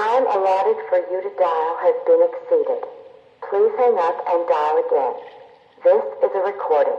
time allotted for you to dial has been exceeded. Please hang up and dial again. This is a recording.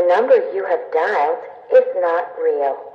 The number you have dialed is not real.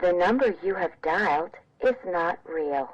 The number you have dialed is not real.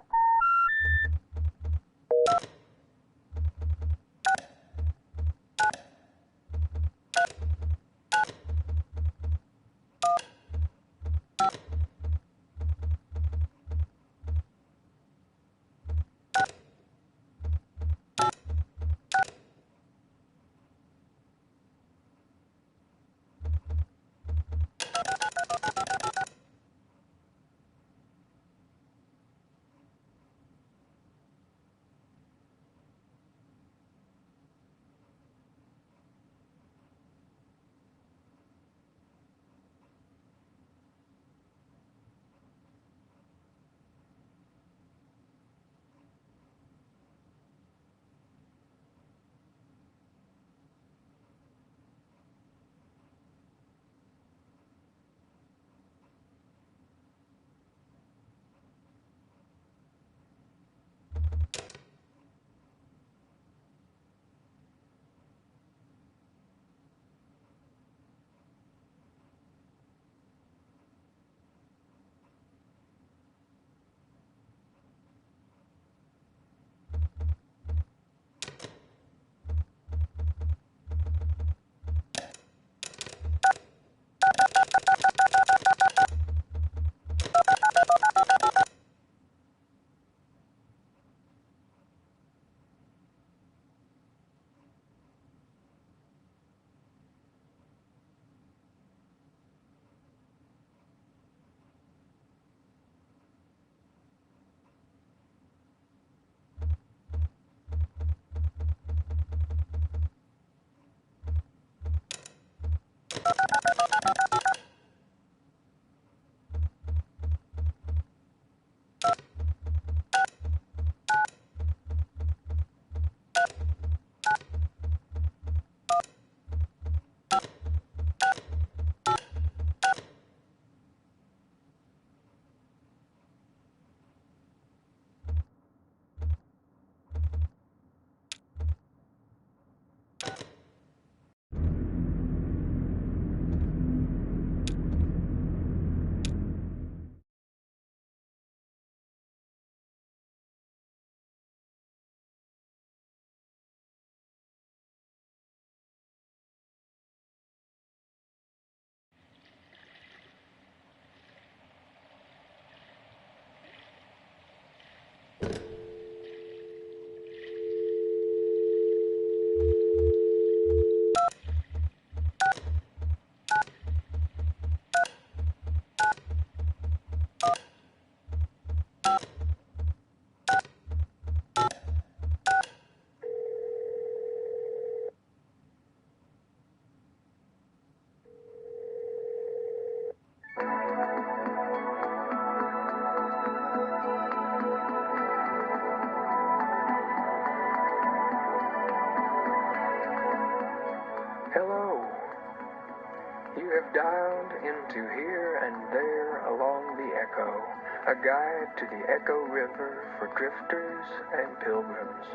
to Here and There Along the Echo, a guide to the Echo River for drifters and pilgrims.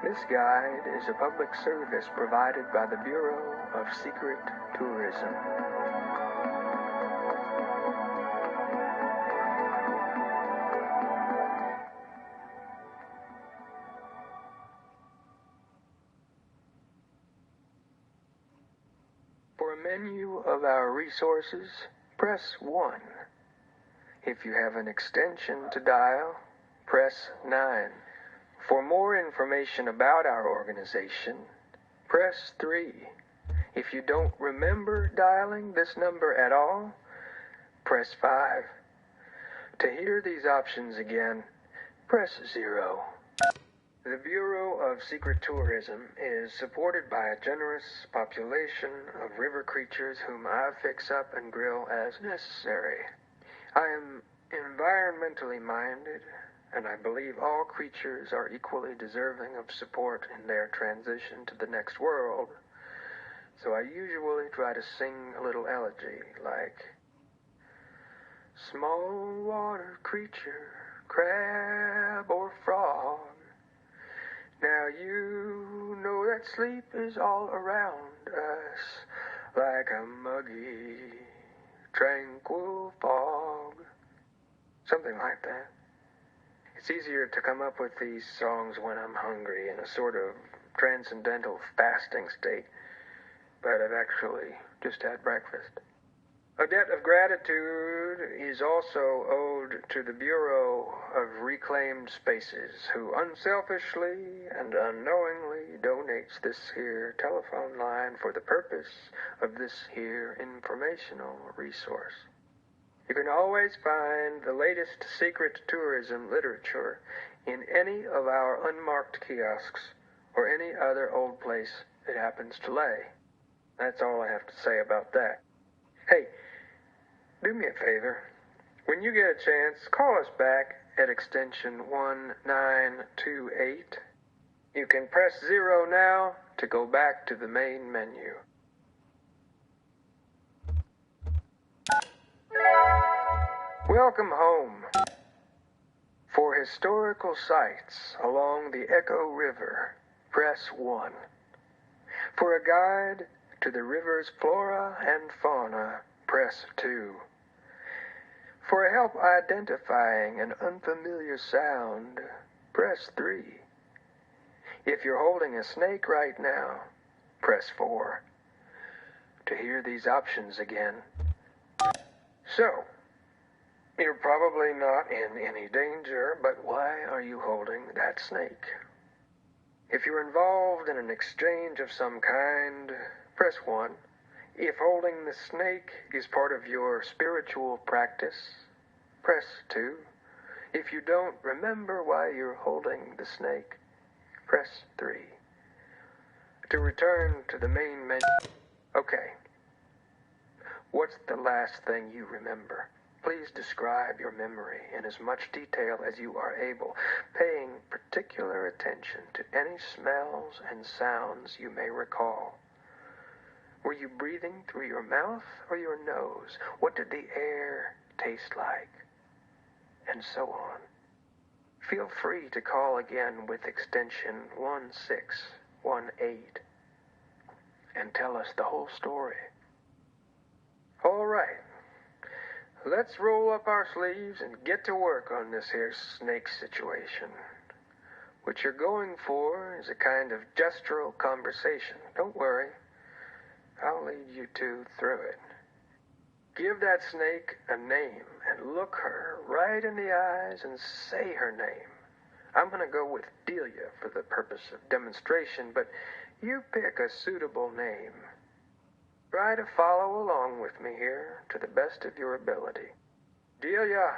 This guide is a public service provided by the Bureau of Secret Tourism. For a menu of our resources, press 1. If you have an extension to dial, press 9. For more information about our organization, press 3. If you don't remember dialing this number at all, press 5. To hear these options again, press 0. The Bureau of Secret Tourism is supported by a generous population of river creatures whom I fix up and grill as necessary. I am environmentally minded, and I believe all creatures are equally deserving of support in their transition to the next world. So I usually try to sing a little elegy like, small water creature, crab or frog, now you know that sleep is all around us, like a muggy, tranquil fog. Something like that. It's easier to come up with these songs when I'm hungry in a sort of transcendental fasting state, but I've actually just had breakfast. A debt of gratitude is also owed to the Bureau of Reclaimed Spaces, who unselfishly and unknowingly donates this here telephone line for the purpose of this here informational resource. You can always find the latest secret tourism literature in any of our unmarked kiosks or any other old place it happens to lay. That's all I have to say about that. Hey, do me a favor. When you get a chance, call us back at extension 1928. You can press 0 now to go back to the main menu. Welcome home. For historical sites along the Echo River, press 1. For a guide to the river's flora and fauna, press 2. For help identifying an unfamiliar sound, press 3. If you're holding a snake right now, press 4. To hear these options again. So, you're probably not in any danger, but why are you holding that snake? If you're involved in an exchange of some kind, press 1. If holding the snake is part of your spiritual practice, press 2. If you don't remember why you're holding the snake, press 3. To return to the main menu. Okay. What's the last thing you remember? Please describe your memory in as much detail as you are able, paying particular attention to any smells and sounds you may recall. Were you breathing through your mouth or your nose? What did the air taste like? And so on. Feel free to call again with extension 1618 and tell us the whole story. All right. Let's roll up our sleeves and get to work on this here snake situation. What you're going for is a kind of gestural conversation. Don't worry. I'll lead you two through it. Give that snake a name and look her right in the eyes and say her name. I'm going to go with Delia for the purpose of demonstration, but you pick a suitable name. Try to follow along with me here to the best of your ability. Delia,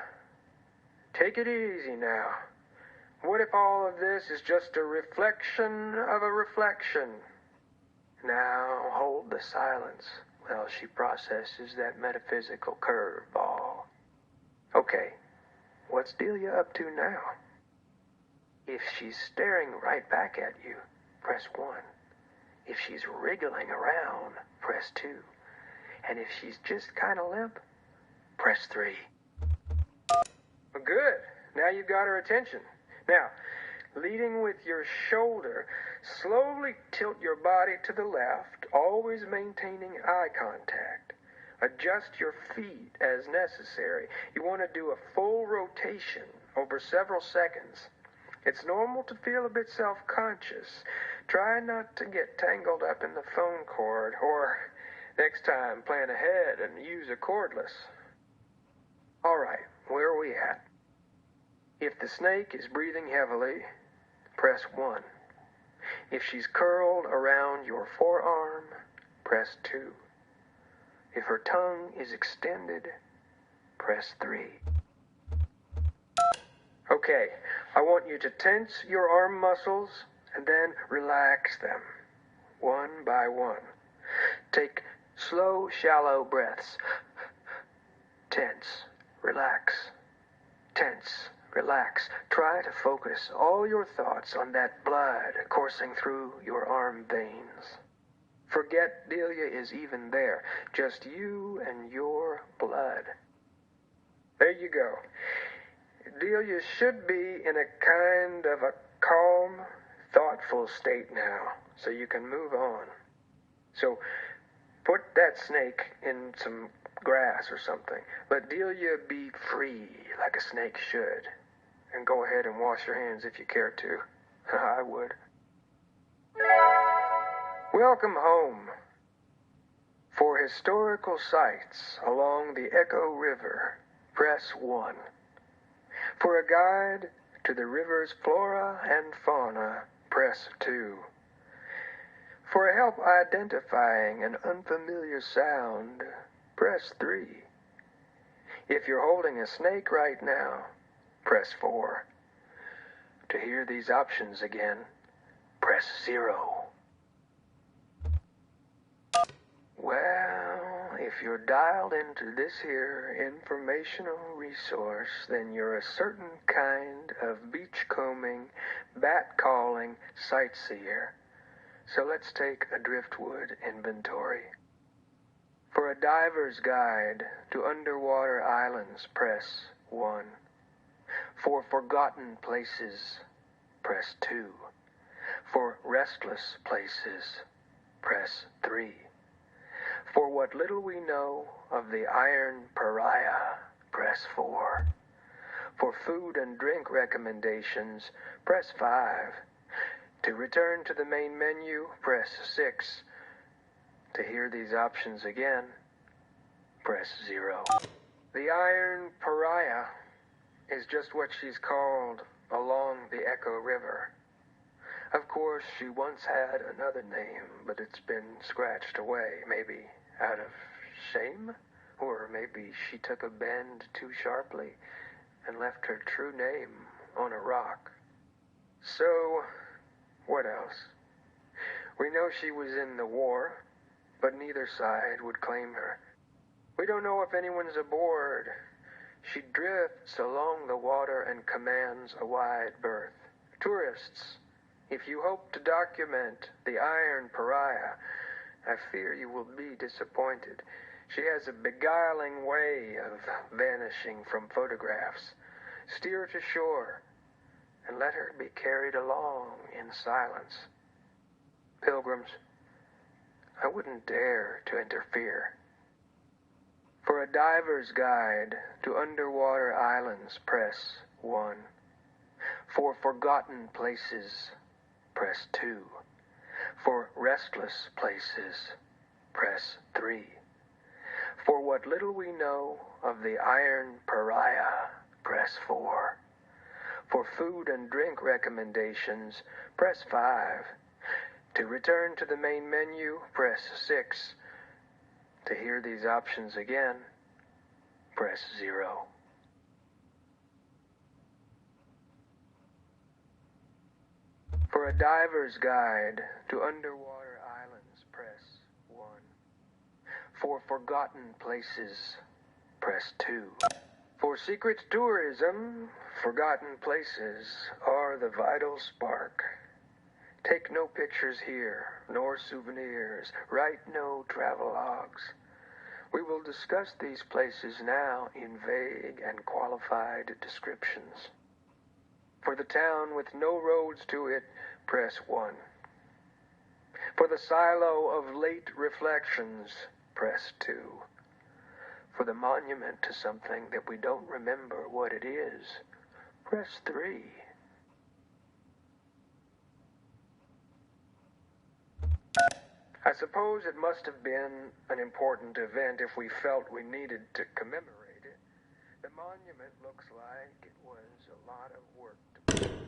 take it easy now. What if all of this is just a reflection of a reflection? Now hold the silence while she processes that metaphysical curveball. Okay, what's Delia up to now? If she's staring right back at you, press 1. If she's wriggling around, press 2. And if she's just kind of limp, press 3. Well, good. Now you've got her attention. Now, leading with your shoulder, slowly tilt your body to the left, always maintaining eye contact. Adjust your feet as necessary. You want to do a full rotation over several seconds. It's normal to feel a bit self-conscious. Try not to get tangled up in the phone cord, or next time plan ahead and use a cordless. All right, where are we at? If the snake is breathing heavily, press 1. If she's curled around your forearm, press 2. If her tongue is extended, press 3. Okay, I want you to tense your arm muscles and then relax them, one by one. Take slow, shallow breaths. Tense, relax, tense, relax. Try to focus all your thoughts on that blood coursing through your arm veins. Forget Delia is even there, just you and your blood. There you go. Delia should be in a kind of a calm, thoughtful state now, so you can move on. So put that snake in some grass or something. Let Delia be free like a snake should. And go ahead and wash your hands if you care to. I would. Welcome home. For historical sites along the Echo River, press 1. For a guide to the river's flora and fauna, press 2. For help identifying an unfamiliar sound, press 3. If you're holding a snake right now, press 4. To hear these options again, press 0. Well, if you're dialed into this here informational resource, then you're a certain kind of beachcombing, bat-calling sightseer. So let's take a driftwood inventory. For a diver's guide to underwater islands, press 1. For forgotten places, press 2. For restless places, press 3. For what little we know of the iron pariah, press 4. For food and drink recommendations, press 5. To return to the main menu, press 6. To hear these options again, press 0. The iron pariah is just what she's called along the Echo River. Of course, she once had another name, but it's been scratched away, maybe out of shame, or maybe she took a bend too sharply and left her true name on a rock. So, what else? We know she was in the war, but neither side would claim her. We don't know if anyone's aboard. She drifts along the water and commands a wide berth. Tourists, if you hope to document the iron pariah, I fear you will be disappointed. She has a beguiling way of vanishing from photographs. Steer to shore and let her be carried along in silence. Pilgrims, I wouldn't dare to interfere. For a diver's guide to underwater islands, press 1. For forgotten places, press 2. For restless places, press 3. For what little we know of the iron pariah, press 4. For food and drink recommendations, press 5. To return to the main menu, press 6. To hear these options again, press 0. For a diver's guide to underwater islands, press 1. For forgotten places, press 2. For secret tourism, forgotten places are the vital spark. Take no pictures here, nor souvenirs. Write no travelogues. We will discuss these places now in vague and qualified descriptions. For the town with no roads to it, press 1. For the silo of late reflections, press 2. For the monument to something that we don't remember what it is, press 3. I suppose it must have been an important event if we felt we needed to commemorate it. The monument looks like it was a lot of work to build.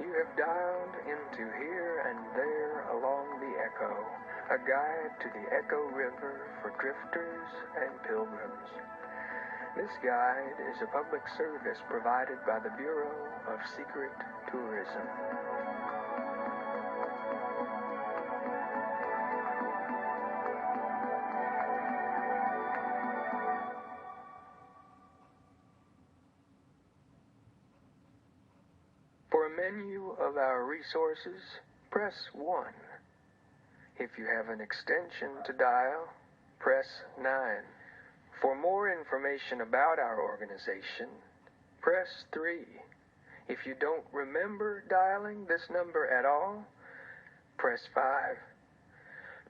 You have dialed into Here and There Along the Echo, a guide to the Echo River for drifters and pilgrims. This guide is a public service provided by the Bureau of Secret Tourism. For a menu of our resources, press 1. If you have an extension to dial, press 9. For more information about our organization, press 3. If you don't remember dialing this number at all, press 5.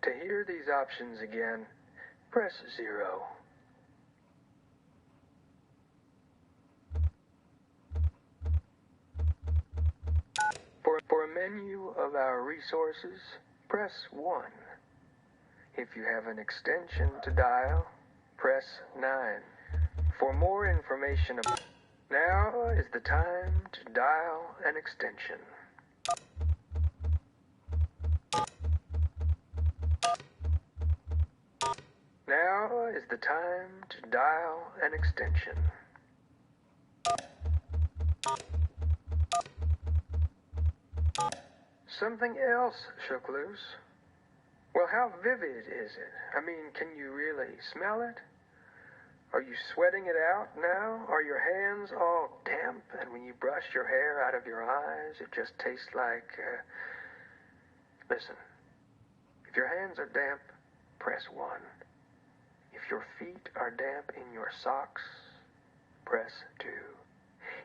To hear these options again, press 0. For a menu of our resources, press 1. If you have an extension to dial, press 9. For more information about... Now is the time to dial an extension. Now is the time to dial an extension. Something else shook loose. Well, how vivid is it? I mean, can you really smell it? Are you sweating it out now? Are your hands all damp, and when you brush your hair out of your eyes, it just tastes like... Listen, if your hands are damp, press 1. If your feet are damp in your socks, press 2.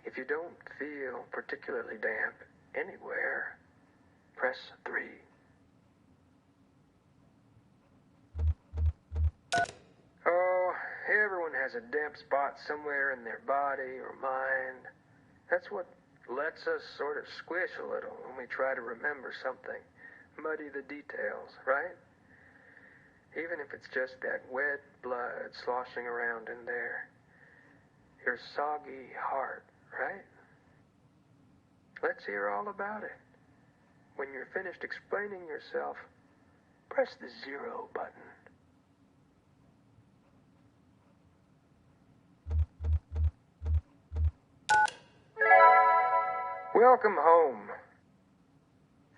If you don't feel particularly damp anywhere, press 3. Oh, everyone has a damp spot somewhere in their body or mind. That's what lets us sort of squish a little when we try to remember something. Muddy the details, right? Even if it's just that wet blood sloshing around in there. Your soggy heart, right? Let's hear all about it. When you're finished explaining yourself, press the 0 button. Welcome home.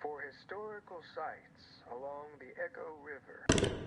For historical sites along the Echo River.